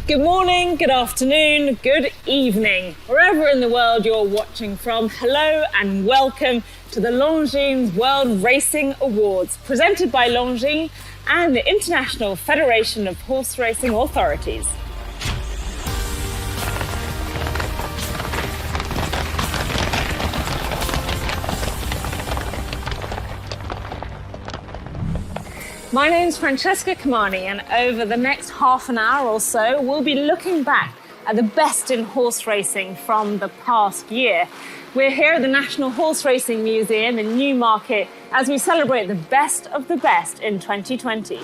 Good morning, good afternoon, good evening. Wherever in the world you're watching from, hello and welcome to the Longines World Racing Awards, presented by Longines and the International Federation of Horse Racing Authorities. My name's Francesca Kamani, and over the next half an hour or so, we'll be looking back at the best in horse racing from the past year. We're here at the National Horse Racing Museum in Newmarket as we celebrate the best of the best in 2020.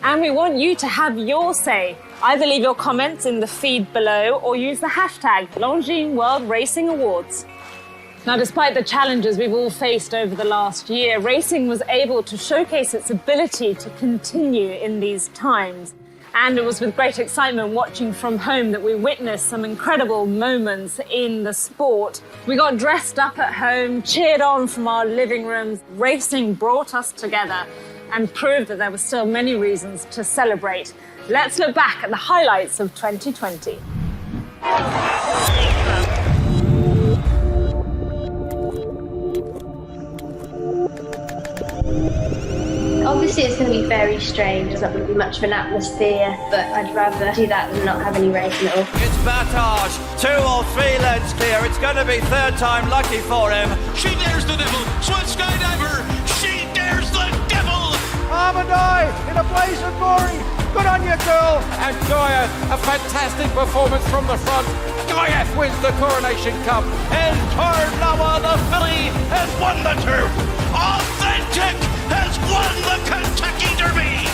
And we want you to have your say. Either leave your comments in the feed below or use the hashtag Longines World Racing Awards. Now, despite the challenges we've all faced over the last year, racing was able to showcase its ability to continue in these times. And it was with great excitement watching from home that we witnessed some incredible moments in the sport. We got dressed up at home, cheered on from our living rooms. Racing brought us together and proved that there were still many reasons to celebrate. Let's look back at the highlights of 2020. Obviously it's going to be very strange, there's not going to be much of an atmosphere, but I'd rather do that than not have any racing at all. It's Battage, 2 or 3 lengths clear, it's going to be third time lucky for him. She dares the devil, Swan Skydiver, she dares the devil! Armandai in a blaze of glory, good on you girl! And Goya, a fantastic performance from the front. Goya wins the Coronation Cup. And Tarnawa the filly has won the turf. Authentic has won the Kentucky Derby.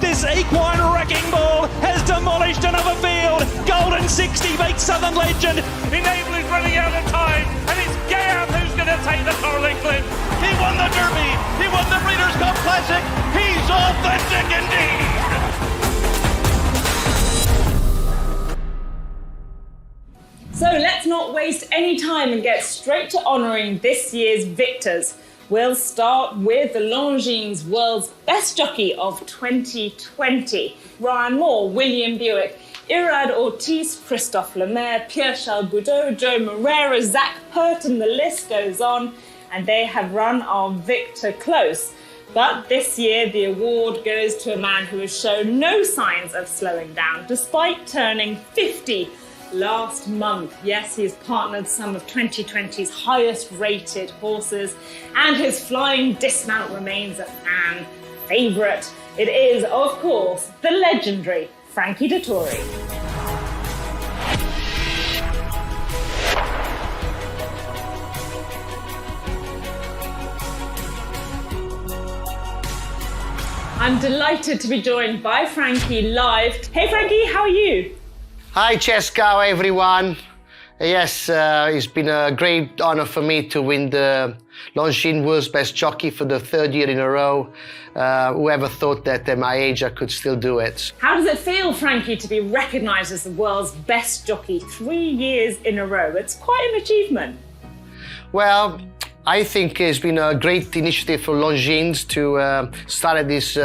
This equine wrecking ball has demolished another field. Golden 60 beats Southern Legend. Enable is running out of time, and it's Gayam who's going to take the Carling Clip. He won the Derby. He won the Breeders' Cup Classic. He's authentic indeed. So let's not waste any time and get straight to honouring this year's victors. We'll start with the Longines World's Best Jockey of 2020. Ryan Moore, William Buick, Irad Ortiz, Christophe Lemaire, Pierre-Charles Boudot, Joe Moreira, Zach Pert, and the list goes on. And they have run our victor close. But this year, the award goes to a man who has shown no signs of slowing down, despite turning 50 last month. Yes, he's partnered some of 2020's highest rated horses, and his flying dismount remains a fan favourite. It is, of course, the legendary Frankie Dettori. I'm delighted to be joined by Frankie live. Hey Frankie, how are you? Hi Cheska, everyone. Yes, it's been a great honor for me to win the Longines World's Best Jockey for the 3rd year in a row. Whoever thought that at my age I could still do it. How does it feel, Frankie, to be recognised as the world's best jockey 3 years in a row? It's quite an achievement. Well, I think it's been a great initiative for Longines to start this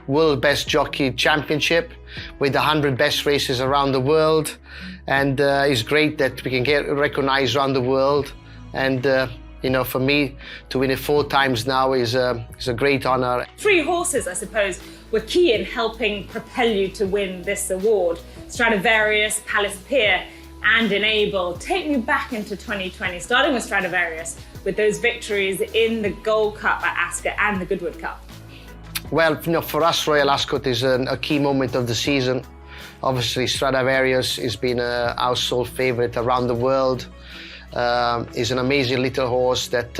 World Best Jockey Championship with 100 best races around the world, and it's great that we can get recognized around the world. And you know, for me to win it 4 times now is a great honor. 3 horses, I suppose, were key in helping propel you to win this award. Stradivarius, Palace Pier, and Enable. Take me back into 2020, starting with Stradivarius, with those victories in the Gold Cup at Ascot and the Goodwood Cup. Well, you know, for us, Royal Ascot is a key moment of the season. Obviously, Stradivarius has been a household favourite around the world. He's an amazing little horse that,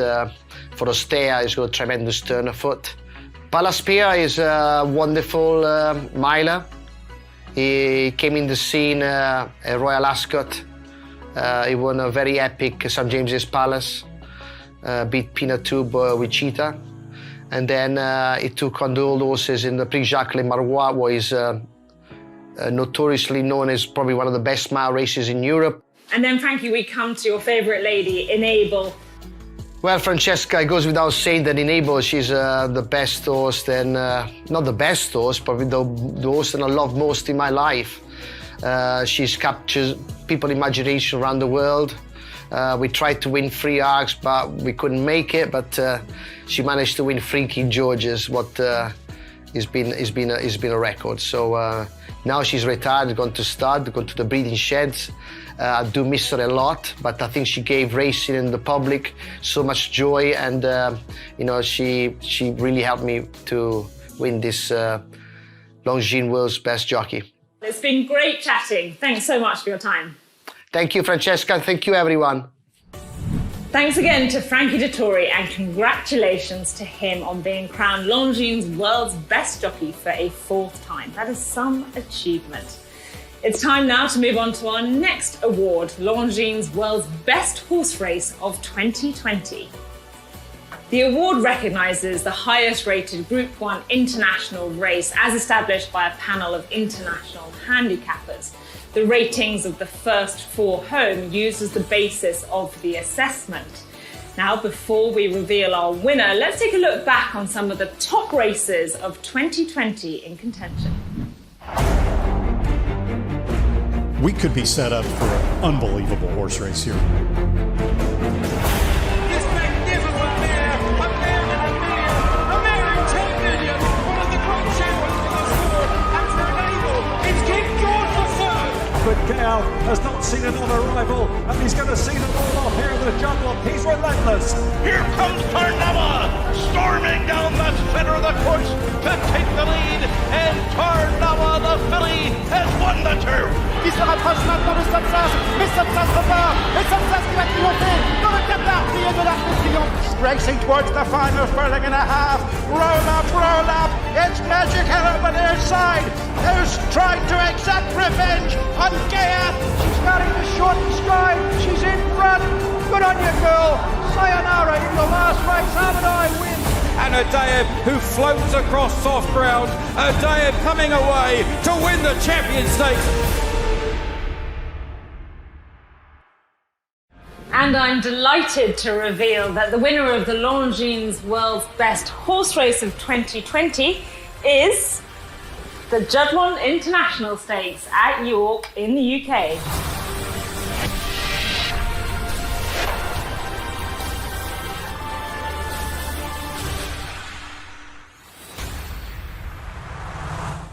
for Ostea, has got a tremendous turn of foot. Palace Pier is a wonderful miler. He came in the scene at Royal Ascot. He won a very epic St James's Palace, beat Peanut Tube with Cheetah. And then he took on the old horses in the Prix Jacques Le Marois, where he's notoriously known as probably one of the best mile races in Europe. And then, Frankie, we come to your favourite lady, Enable. Well, Francesca, it goes without saying that in Able she's the best host, and not the best host, but the host that I love most in my life. She's captured people's imagination around the world. We tried to win 3 arcs, but we couldn't make it. But she managed to win 3 King Georges, what has been a record. So now she's retired, gone to stud, gone to the breeding sheds. I do miss her a lot, but I think she gave racing and the public so much joy, and you know, she really helped me to win this Longines World's Best Jockey. It's been great chatting. Thanks so much for your time. Thank you, Francesca. Thank you, everyone. Thanks again to Frankie Dettori, and congratulations to him on being crowned Longines World's Best Jockey for a 4th time. That is some achievement. It's time now to move on to our next award, Longines World's Best Horse Race of 2020. The award recognises the highest rated Group 1 international race as established by a panel of international handicappers. The ratings of the first 4 home used as the basis of the assessment. Now, before we reveal our winner, let's take a look back on some of the top races of 2020 in contention. We could be set up for an unbelievable horse race here. This magnificent mare, a mare in 10 million, one of the great champions in the sport, and for an Able, it's King George III. But Gale has not seen another rival, and he's going to see them all off here in the jungle. He's relentless. Here comes Tarnava, storming down the center of the course to take the lead, and Tarnava, the filly, has won the turf. Qui se rapproche maintenant de Sapsas, mais Sapsas repart, et Sapsas qui va triompher dans le Qatar crié de l'Arc de Triomphe. Racing towards the final furlong and a half. Roll up, it's Magic Arab on their side, who's trying to exact revenge on Gaiath. She's starting to shorten stride, she's in front. Good on you, girl. Sayonara in the last race, Harmony wins. And Adaev, who floats across soft ground. Adaev coming away to win the Champion Stakes. And I'm delighted to reveal that the winner of the Longines World's Best Horse Race of 2020 is the Juddmonte International Stakes at York in the UK.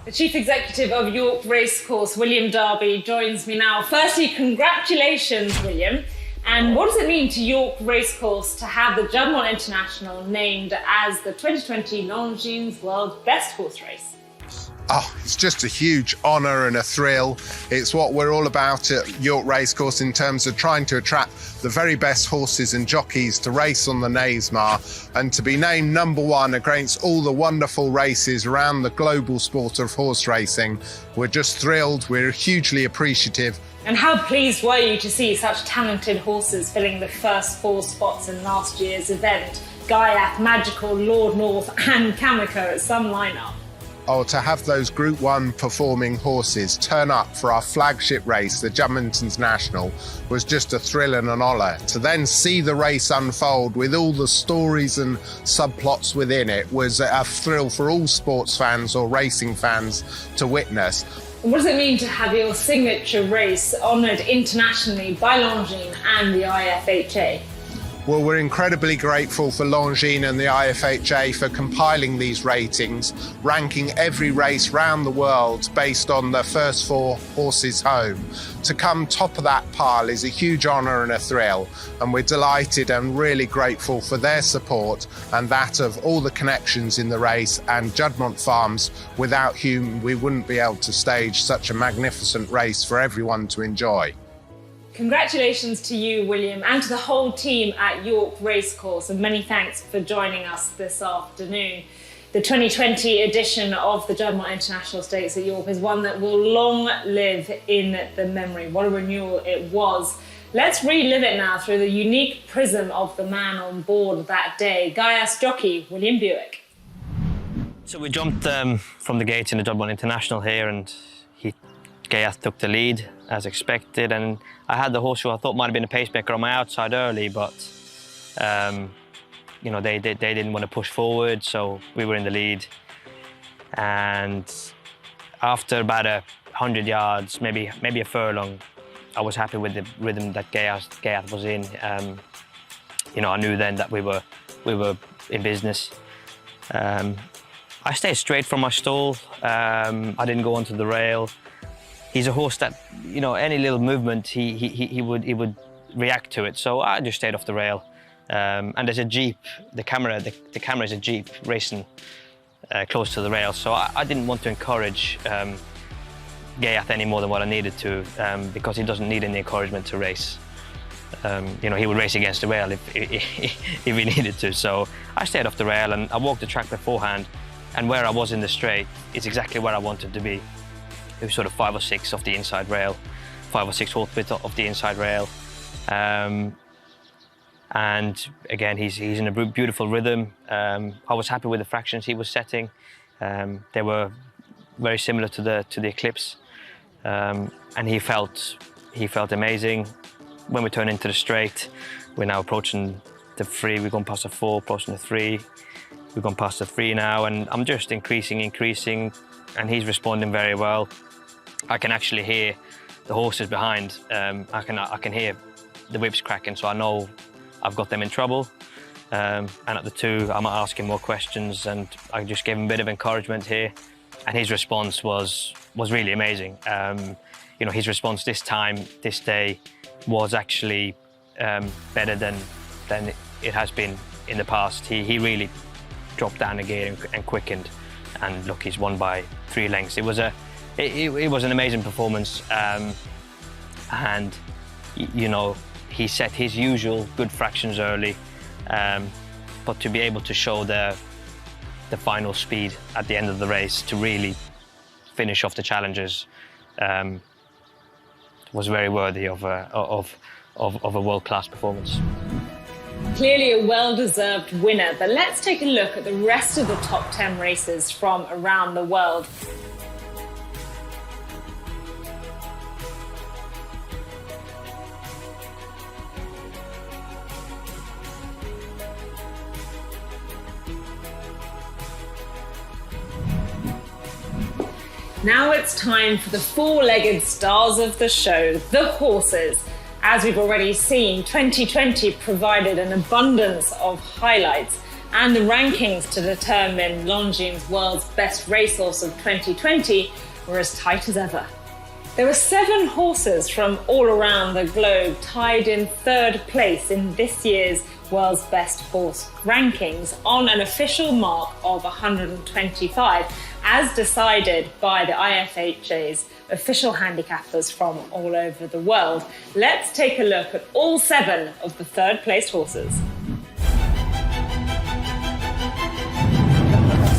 The Chief Executive of York Racecourse, William Darby, joins me now. Firstly, congratulations, William. And what does it mean to York Racecourse to have the Juddmonte International named as the 2020 Longines World Best Horse Race? Oh, it's just a huge honour and a thrill. It's what we're all about at York Racecourse in terms of trying to attract the very best horses and jockeys to race on the Knavesmire, and to be named #1 against all the wonderful races around the global sport of horse racing. We're just thrilled, we're hugely appreciative. And how pleased were you to see such talented horses filling the first 4 spots in last year's event? Gaiath, Magical, Lord North and Kamiko at some lineup. Oh, to have those Group 1 performing horses turn up for our flagship race, the Juddmonte International, was just a thrill and an honour. To then see the race unfold with all the stories and subplots within it was a thrill for all sports fans or racing fans to witness. What does it mean to have your signature race honoured internationally by Longines and the IFHA? Well, we're incredibly grateful for Longines and the IFHA for compiling these ratings, ranking every race round the world based on the first 4 horses home. To come top of that pile is a huge honour and a thrill, and we're delighted and really grateful for their support and that of all the connections in the race and Juddmonte Farms, without whom we wouldn't be able to stage such a magnificent race for everyone to enjoy. Congratulations to you, William, and to the whole team at York Racecourse, and many thanks for joining us this afternoon. The 2020 edition of the Juddmonte International Stakes at York is one that will long live in the memory. What a renewal it was. Let's relive it now through the unique prism of the man on board that day, Gaiath's jockey, William Buick. So we jumped from the gates in the Juddmonte International here, and Gaiath took the lead as expected, and I had the horse who I thought might have been a pacemaker on my outside early, but You know, they didn't want to push forward, so we were in the lead. And after about 100 yards, maybe a furlong, I was happy with the rhythm that Gayat was in. You know, I knew then that we were in business. I stayed straight from my stall. I didn't go onto the rail. He's a horse that, you know, any little movement, he would react to it. So I just stayed off the rail. And there's a jeep. The camera is a jeep racing close to the rail. So I didn't want to encourage Gayat any more than what I needed to, because he doesn't need any encouragement to race. You know, he would race against the rail if he needed to. So I stayed off the rail and I walked the track beforehand. And where I was in the straight is exactly where I wanted to be. It was sort of 5 or 6 off the inside rail, 5 or 6 horsepower off the inside rail. And again, he's in a beautiful rhythm. I was happy with the fractions he was setting. They were very similar to the Eclipse, and he felt amazing. When we turn into the straight, we're now approaching the 3. We've gone past the 4, approaching the 3. We've gone past the 3 now, and I'm just increasing, and he's responding very well. I can actually hear the horses behind. I can hear the whips cracking, so I know I've got them in trouble. And at the 2, I'm asking more questions, and I just gave him a bit of encouragement here, and his response was really amazing. You know, his response this day, was actually better than it has been in the past. He really dropped down a gear and quickened, and look, he's won by 3 lengths. It was an amazing performance, and you know, he set his usual good fractions early, but to be able to show the final speed at the end of the race to really finish off the challenges was very worthy of a world-class performance. Clearly a well-deserved winner, but let's take a look at the rest of the top 10 races from around the world. Now it's time for the 4-legged stars of the show, the horses. As we've already seen, 2020 provided an abundance of highlights, and the rankings to determine Longines' world's best racehorse of 2020 were as tight as ever. There were 7 horses from all around the globe tied in 3rd place in this year's world's best horse rankings on an official mark of 125, as decided by the IFHA's official handicappers from all over the world. Let's take a look at all 7 of the 3rd placed horses.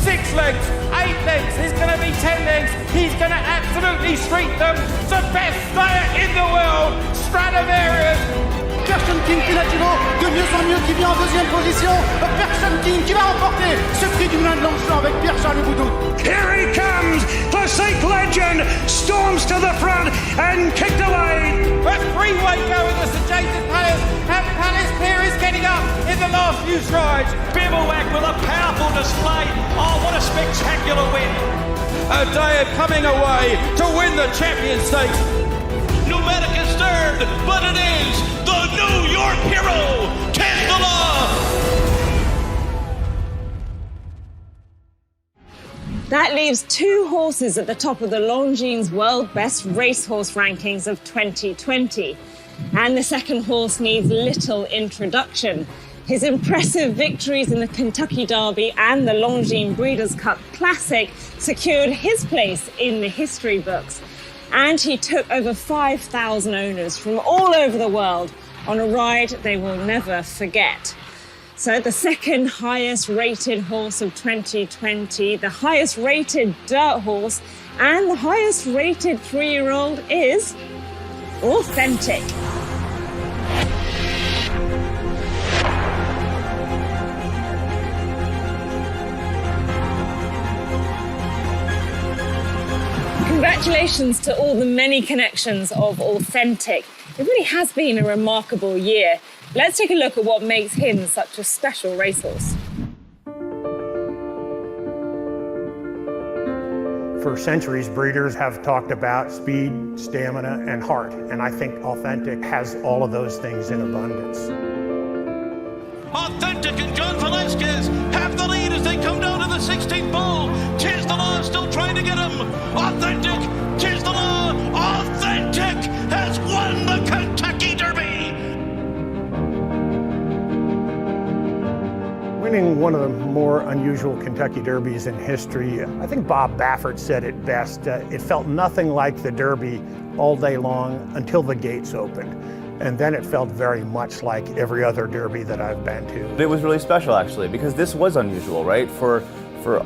6 lengths, 8 lengths, he's going to be 10 lengths, he's going to absolutely street them. The best player in the world, Stradivarius. Persian King Pilatino, de mieux en mieux, qui vient en 2e position. Persian King qui va remporter ce prix du Moulin de Longchamp avec Pierre-Charles Boudou. Here he comes, Classique Legend, storms to the front and kicked away. A 3-way go in the St James's Palace, and Palace Pier is getting up in the last few strides. Bivouac with a powerful display. Oh, what a spectacular win. A day of coming away to win the Champion Stakes. Pneumatic is third, but it is the New York hero, Tesla. That leaves 2 horses at the top of the Longines World Best Racehorse rankings of 2020. And the second horse needs little introduction. His impressive victories in the Kentucky Derby and the Longines Breeders' Cup Classic secured his place in the history books. And he took over 5,000 owners from all over the world on a ride they will never forget. So the second highest rated horse of 2020, the highest rated dirt horse, and the highest rated 3-year-old is Authentic. Congratulations to all the many connections of Authentic. It really has been a remarkable year. Let's take a look at what makes him such a special racehorse. For centuries, breeders have talked about speed, stamina, and heart, and I think Authentic has all of those things in abundance. Authentic and John Velasquez have the lead as they come down to the 16th pole. Tis the Law still trying to get him. Authentic, Tis the Law. Authentic has won the Kentucky Derby. Winning one of the more unusual Kentucky Derbies in history, I think Bob Baffert said it best. It felt nothing like the Derby all day long until the gates opened. And then it felt very much like every other Derby that I've been to. It was really special, actually, because this was unusual, right? For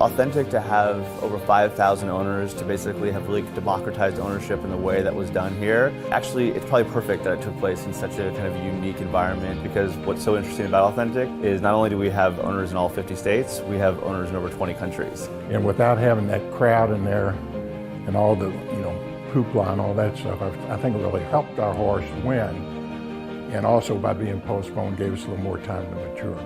Authentic to have over 5,000 owners, to basically have really democratized ownership in the way that was done here. Actually, it's probably perfect that it took place in such a kind of unique environment, because what's so interesting about Authentic is not only do we have owners in all 50 states, we have owners in over 20 countries. And without having that crowd in there and all the, hoopla and all that stuff, I think it really helped our horse win. And also by being postponed gave us a little more time to mature.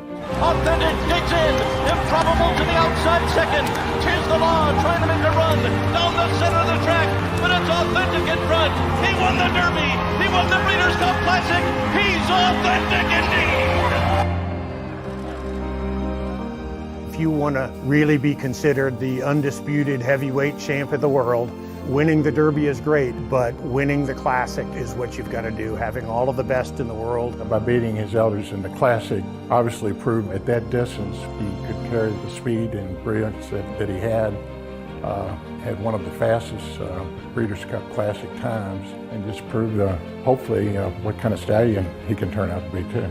Authentic digs in, improbable to the outside second. Tis the Law trying to make a run down the center of the track, but it's Authentic in front. He won the Derby, he won the Breeders' Cup Classic. He's Authentic indeed. If you want to really be considered the undisputed heavyweight champ of the world, winning the Derby is great, but winning the Classic is what you've got to do, having all of the best in the world. By beating his elders in the Classic, obviously proved at that distance he could carry the speed and brilliance that he had one of the fastest Breeders' Cup Classic times, and just proved, hopefully, what kind of stallion he can turn out to be, too.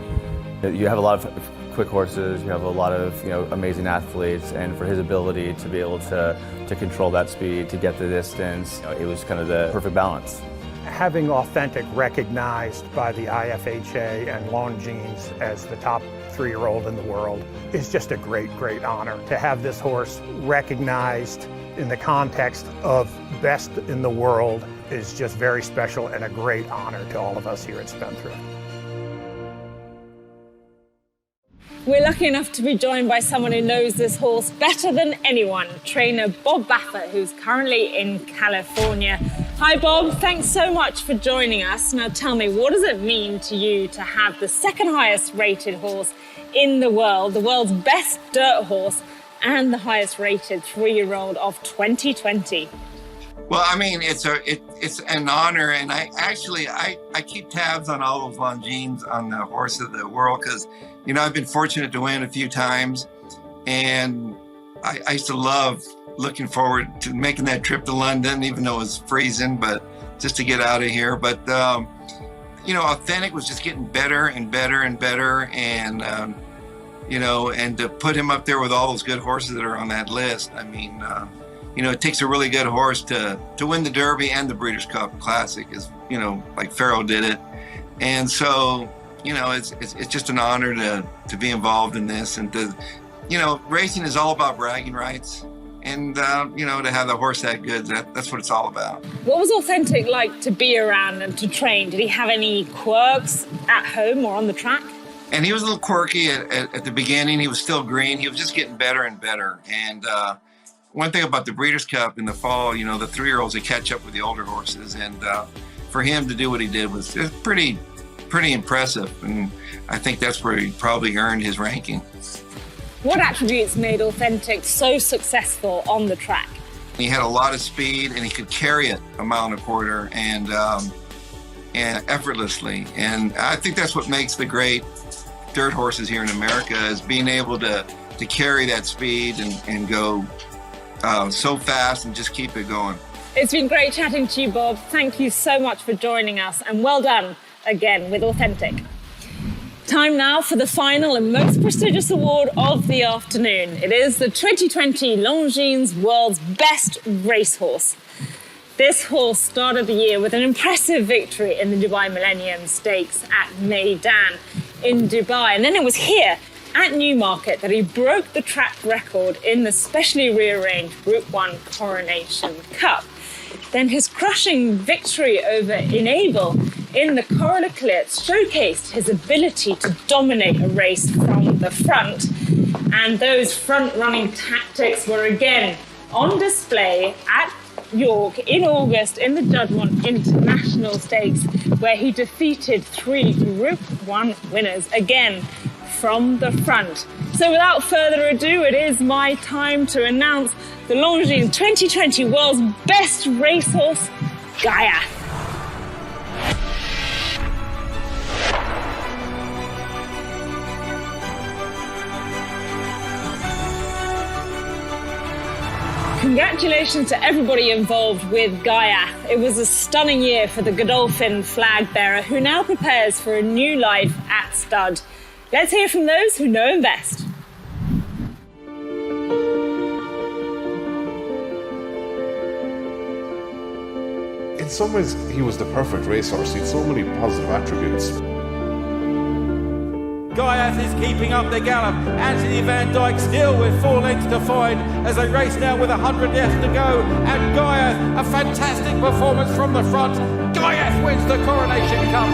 You have a lot of quick horses, you have a lot of amazing athletes, and for his ability to be able to control that speed, to get the distance, it was kind of the perfect balance. Having Authentic recognized by the IFHA and Longines as the top 3-year-old in the world is just a great, great honor. To have this horse recognized in the context of best in the world is just very special and a great honor to all of us here at Spendthrift. We're lucky enough to be joined by someone who knows this horse better than anyone, trainer Bob Baffert, who's currently in California. Hi Bob, thanks so much for joining us. Now tell me, what does it mean to you to have the second highest rated horse in the world's best dirt horse, and the highest rated 3-year-old of 2020? Well, I mean, it's an honor, and I keep tabs on all those Longines on the horse of the world, because I've been fortunate to win a few times, and I used to love looking forward to making that trip to London, even though it was freezing, but just to get out of here. But Authentic was just getting better and better and better, and and to put him up there with all those good horses that are on that list, I mean. It takes a really good horse to win the Derby and the Breeders' Cup Classic, like Pharaoh did it. And so, it's just an honor to be involved in this, and to, racing is all about bragging rights. And, to have the horse that good, that's what it's all about. What was Authentic like to be around and to train? Did he have any quirks at home or on the track? And he was a little quirky at the beginning. He was still green. He was just getting better and better. And, one thing about the Breeders' Cup in the fall, the 3-year-olds, they catch up with the older horses, and for him to do what he did was pretty impressive, and I think that's where he probably earned his ranking. What attributes made Authentic so successful on the track? He had a lot of speed, and he could carry it a mile and a quarter, and effortlessly, and I think that's what makes the great dirt horses here in America, is being able to carry that speed and go so fast and just keep it going. It's been great chatting to you, Bob. Thank you so much for joining us, and well done again with Authentic. Time now for the final and most prestigious award of the afternoon. It is the 2020 Longines World's Best Racehorse. This horse started the year with an impressive victory in the Dubai Millennium Stakes at Meydan in Dubai, and then it was here at Newmarket that he broke the track record in the specially rearranged Group 1 Coronation Cup. Then his crushing victory over Enable in the Coral Eclipse showcased his ability to dominate a race from the front. And those front-running tactics were again on display at York in August in the Juddmonte International Stakes, where he defeated 3 Group 1 winners, again from the front. So without further ado, it is my time to announce the Longines 2020 World's Best Racehorse, Gaia. Congratulations to everybody involved with Gaia. It was a stunning year for the Godolphin flag bearer, who now prepares for a new life at stud. Let's hear from those who know him best. In some ways, he was the perfect racehorse. He had so many positive attributes. Gaiath is keeping up the gallop. Anthony Van Dyke still with 4 lengths to find as they race now with 100 left to go. And Gaiath, a fantastic performance from the front. Gaiath wins the Coronation Cup.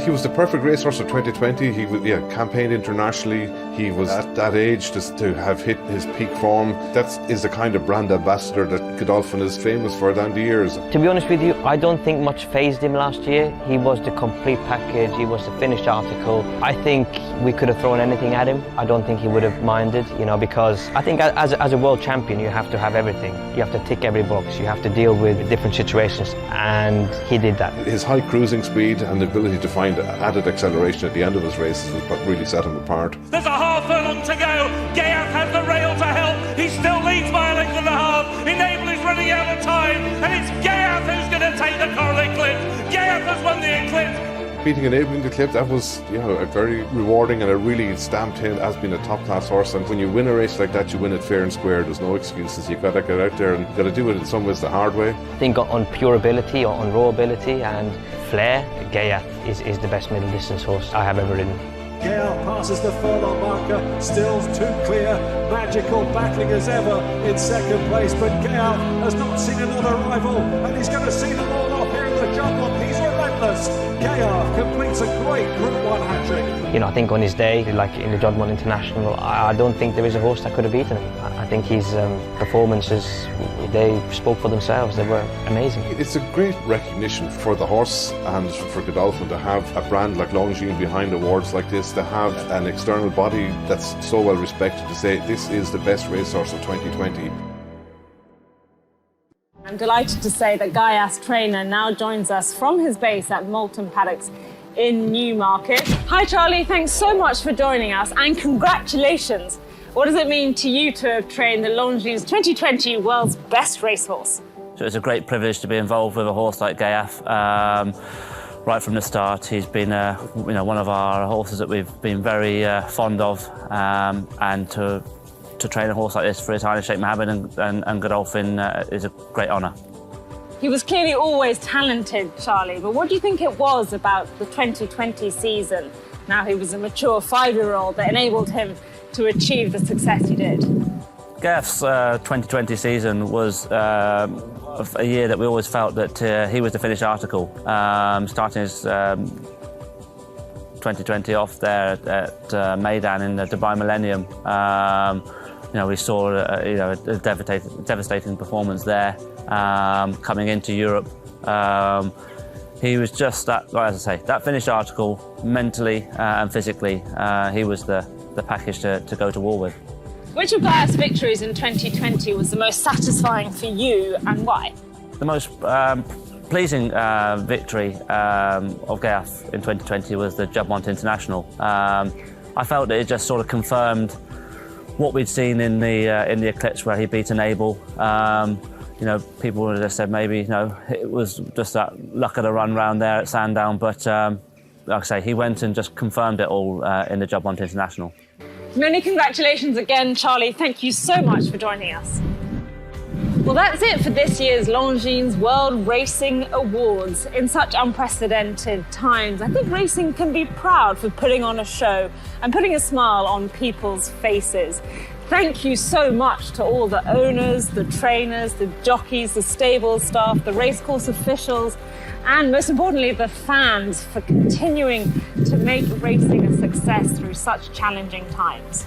He was the perfect racehorse of 2020. He campaigned internationally. He was at that age just to have hit his peak form. That is the kind of brand ambassador that Godolphin is famous for down the years. To be honest with you, I don't think much fazed him last year. He was the complete package. He was the finished article. I think we could have thrown anything at him. I don't think he would have minded, because I think as a world champion, you have to have everything. You have to tick every box. You have to deal with different situations, and he did that. His high cruising speed and the ability to find added acceleration at the end of his races was what really set him apart. There's a half furlong to go. Gaiath has the rail to help. He still leads by a length and a half. Enable is running out of time, and it's Gaiath who's going to take the Coral Eclipse. Gaiath has won the Eclipse. Beating Enable in the Eclipse, that was a very rewarding, and it really stamped him as being a top-class horse. And when you win a race like that, you win it fair and square. There's no excuses. You've got to get out there and got to do it in some ways the hard way. I think on pure ability, or on raw ability and flair, Gaiath is the best middle distance horse I have ever ridden. Gale passes the furlong marker, still too clear, magical battling as ever in second place, but Gale has not seen another rival, and he's going to see them all off here in the Juddmonte. He's relentless. Gale completes a great Group 1 hat-trick. I think on his day, like in the Juddmonte International, I don't think there is a horse that could have beaten him. I think his performances, they spoke for themselves. They were amazing. It's a great recognition for the horse and for Godolphin to have a brand like Longines behind awards like this, to have an external body that's so well respected to say this is the best racehorse of 2020. I'm delighted to say that Gaiath's trainer now joins us from his base at Moulton Paddocks in Newmarket. Hi Charlie, thanks so much for joining us, and congratulations. What does it mean to you to have trained the Longines 2020 World's Best Racehorse? So it's a great privilege to be involved with a horse like Gaiath. Right from the start, he's been one of our horses that we've been very fond of, and to train a horse like this for His Highness Sheikh Mohammed and Godolphin is a great honour. He was clearly always talented, Charlie, but what do you think it was about the 2020 season, now he was a mature 5-year-old, that enabled him to achieve the success he did? Gaiath's 2020 season was a year that we always felt that he was the finished article. Starting his 2020 off there at Meydan in the Dubai Millennium, we saw a devastating performance there. Coming into Europe, he was just that, as I say, that finished article mentally and physically. He was the package to go to war with. Which of Gaiath's victories in 2020 was the most satisfying for you, and why? The most pleasing victory of Gaiath in 2020 was the Juddmonte International. I felt that it just sort of confirmed what we'd seen in the Eclipse, where he beat Enable. People would have just said maybe it was just that luck of the run round there at Sandown, but like I say, he went and just confirmed it all in the Juddmonte International. Many congratulations again, Charlie. Thank you so much for joining us. Well, that's it for this year's Longines World Racing Awards. In such unprecedented times, I think racing can be proud for putting on a show and putting a smile on people's faces. Thank you so much to all the owners, the trainers, the jockeys, the stable staff, the racecourse officials, and most importantly, the fans for continuing to make racing a success through such challenging times.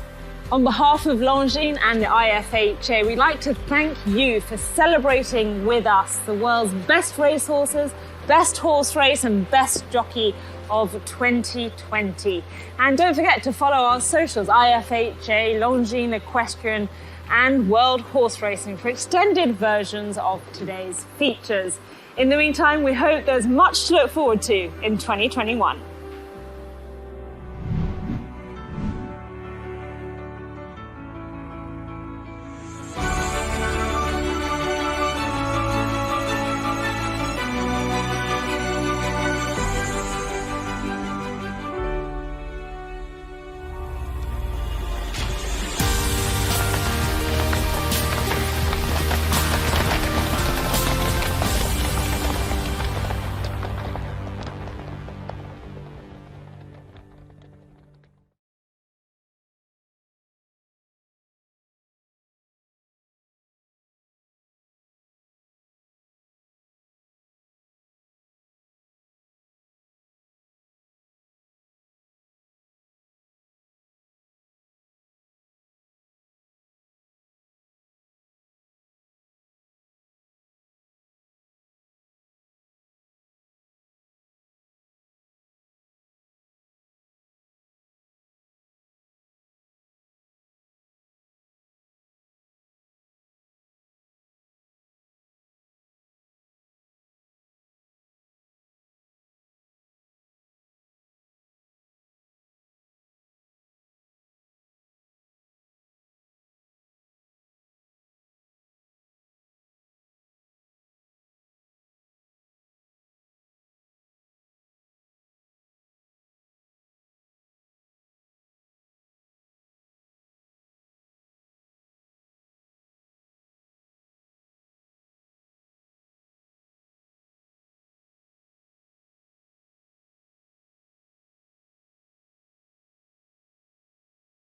On behalf of Longines and the IFHA, we'd like to thank you for celebrating with us the world's best racehorses, best horse race and best jockey of 2020. And don't forget to follow our socials, IFHA, Longines, Equestrian and World Horse Racing for extended versions of today's features. In the meantime, we hope there's much to look forward to in 2021.